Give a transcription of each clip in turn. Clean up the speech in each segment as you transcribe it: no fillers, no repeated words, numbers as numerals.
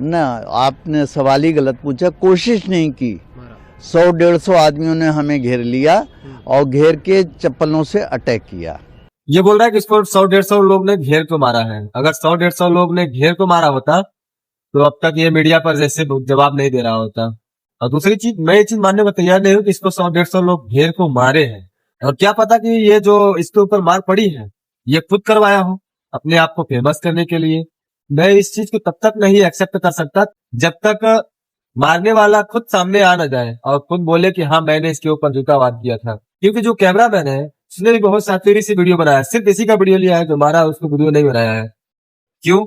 ना, आपने सवाल ही गलत पूछा। कोशिश नहीं की। 100-150 आदमियों ने हमें घेर लिया और घेर के चप्पलों से अटैक किया। ये बोल रहा है कि इसको 100-150 लोग ने घेर को मारा है। अगर 100-150 लोग ने घेर को मारा होता तो अब तक ये मीडिया पर जैसे जवाब नहीं दे रहा होता। और दूसरी चीज, मैं ये चीज मानने को तैयार नहीं हूँ कि इसको 100-150 लोग घेर को मारे हैं। और क्या पता कि ये जो इसके ऊपर मार पड़ी है ये खुद करवाया हो अपने आप को फेमस करने के लिए। मैं इस चीज को तब तक नहीं एक्सेप्ट कर सकता जब तक मारने वाला खुद सामने आ ना जाए और खुद बोले कि हाँ मैंने इसके ऊपर जूतावाद किया था। क्योंकि जो कैमरामैन है उसने भी बहुत सातवीरी सी वीडियो बनाया है, सिर्फ इसी का वीडियो लिया है, जो मारा उसको वीडियो नहीं बनाया है। क्यों?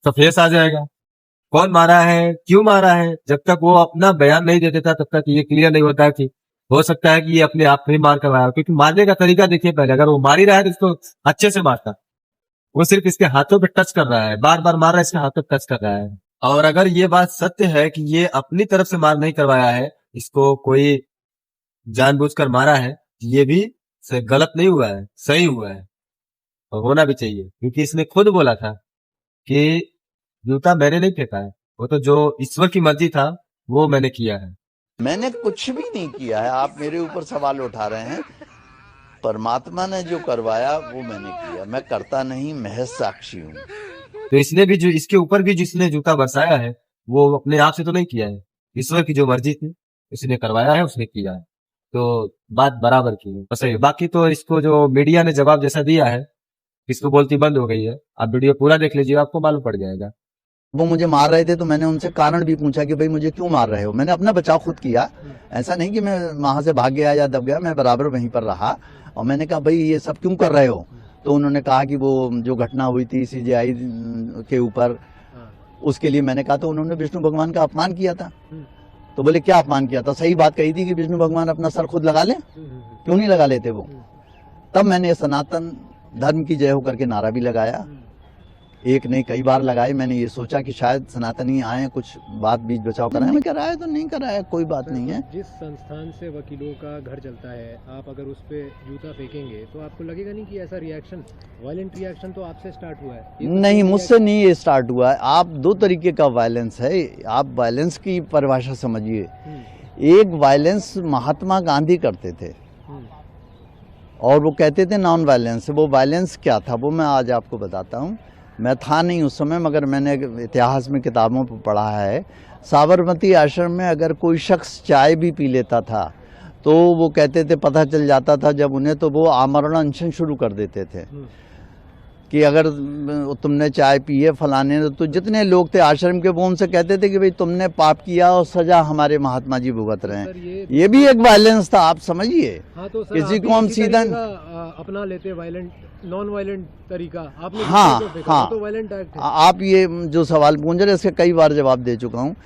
तो फेस आ जाएगा कौन मारा है, क्यों मारा है। जब तक वो अपना बयान नहीं दे देता तब तक ये क्लियर नहीं होता कि हो सकता है कि ये अपने आप में मार करवाया। क्योंकि मारने का तरीका देखिए, पहले अगर वो मार ही रहा है तो इसको अच्छे से मारता। वो सिर्फ इसके हाथों पे टच कर रहा है, बार बार मार रहा है, इसके हाथों पे टच कर रहा है। और अगर ये बात सत्य है कि ये अपनी तरफ से मार नहीं करवाया है, इसको कोई जानबूझकर मारा है, ये भी गलत नहीं हुआ है, सही हुआ है और होना भी चाहिए। क्योंकि इसने खुद बोला था कि जूता मैंने नहीं फेंका है, वो तो जो ईश्वर की मर्जी था वो मैंने किया है। मैंने कुछ भी नहीं किया है। आप मेरे ऊपर सवाल उठा रहे हैं। परमात्मा ने जो करवाया वो मैंने किया, मैं करता नहीं, महज साक्षी हूँ। तो इसने भी जो इसके ऊपर भी जिसने जूता बरसाया है वो अपने आप से तो नहीं किया है, ईश्वर की जो मर्जी थी उसने करवाया है, उसने किया है। तो बात बराबर की है, बस यही। बाकी तो इसको जो मीडिया ने जवाब जैसा दिया है, इसको बोलती बंद हो गई है। आप वीडियो पूरा देख लीजिए, आपको मालूम पड़ जाएगा। वो मुझे मार रहे थे तो मैंने उनसे कारण भी पूछा कि भाई मुझे क्यों मार रहे हो। मैंने अपना बचाव खुद किया, ऐसा नहीं कि मैं वहां से भाग गया या दब गया, मैं बराबर वहीं पर रहा। और मैंने कहा भाई ये सब क्यों कर रहे हो। तो उन्होंने कहा कि वो जो घटना हुई थी सीजेआई के ऊपर, उसके लिए मैंने कहा। तो उन्होंने विष्णु भगवान का अपमान किया था। तो बोले क्या अपमान किया था। सही बात कही थी कि विष्णु भगवान अपना सर खुद लगा ले, क्यों नहीं लगा लेते वो। तब मैंने सनातन धर्म की जय हो करके नारा भी लगाया, एक नहीं कई बार लगाए। मैंने ये सोचा कि शायद सनातनी आए, कुछ बात बीच बचाव कराए। मैं कराया तो नहीं कराया, कोई बात नहीं है। जिस संस्थान से वकीलों का घर चलता है, आप अगर उस पे जूता फेंकेंगे तो आपको लगेगा नहीं कि ऐसा रिएक्शन, वायलेंट रिएक्शन तो आपसे स्टार्ट हुआ है। नहीं, मुझसे नहीं ये स्टार्ट हुआ है। आप दो तरीके का वायलेंस है, आप वायलेंस की परिभाषा समझिए। एक वायलेंस महात्मा गांधी करते थे और वो कहते थे नॉन वायलेंस। वो वायलेंस क्या था वो मैं आज आपको बताता हूँ। मैं था नहीं उस समय, मगर मैंने इतिहास में किताबों पर पढ़ा है। साबरमती आश्रम में अगर कोई शख्स चाय भी पी लेता था तो वो कहते थे, पता चल जाता था जब उन्हें, तो वो आमरण अनशन शुरू कर देते थे कि अगर तुमने चाय पी है फलाने ने। तो जितने लोग थे आश्रम के वो उनसे कहते थे कि भाई तुमने पाप किया और सजा हमारे महात्मा जी भुगत रहे हैं। ये भी एक वायलेंस था, आप समझिए। हाँ, तो किसी को हम सीधा अपना लेते वायलेंट, नॉन वायलेंट तरीका आपने। हाँ हाँ, तो वायलेंट एक्ट है। आप ये जो सवाल पूछ रहे इसके कई बार जवाब दे चुका हूँ।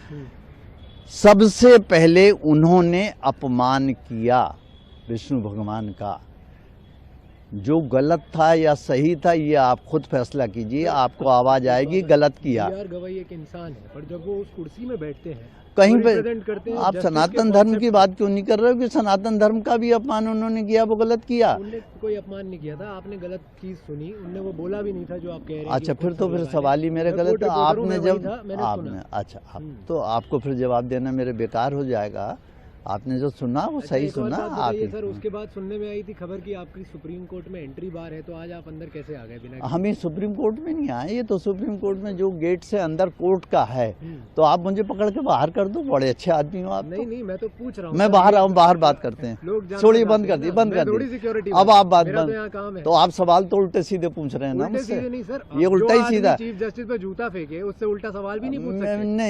सबसे पहले उन्होंने अपमान किया विष्णु भगवान का। जो गलत था या सही था ये आप खुद फैसला कीजिए, आपको आवाज आएगी गलत किया। गवाही एक इंसान है, पर जब वो उस कुर्सी में बैठते हैं कहीं पे आप सनातन धर्म की बात क्यों नहीं कर रहे हो कि सनातन धर्म का भी अपमान उन्होंने किया, वो गलत किया। उन्होंने कोई अपमान नहीं किया था, आपने गलत चीज सुनी, उनने वो बोला भी नहीं था जो आप कह रहे हैं। अच्छा, फिर तो फिर सवाल ही मेरे गलत है। आपने जब आपने अच्छा तो आपको फिर जवाब देना मेरे बेकार हो जाएगा। आपने जो सुना वो सही सुना। आप सर, उसके बाद सुनने में आई थी खबर कि आपकी सुप्रीम कोर्ट में एंट्री बार है, तो आज आप अंदर कैसे आ गए बिना? हम ही सुप्रीम कोर्ट में नहीं आए, ये तो सुप्रीम कोर्ट में जो गेट से अंदर कोर्ट का है। तो आप मुझे पकड़ के बाहर कर दो, बड़े अच्छे आदमी हो आप। नहीं, मैं तो पूछ रहा हूँ। मैं बाहर आऊँ, बाहर बात करते हैं। छोड़िए, बंद कर दी, बंद कर दी। अब आप बात बंद। तो आप सवाल तो उल्टे सीधे पूछ रहे हैं ना मुझसे। नहीं सर, ये उल्टा ही सीधा। चीफ जस्टिस पे जूता फेंके उससे उल्टा सवाल भी नहीं पूछ सकते। नहीं।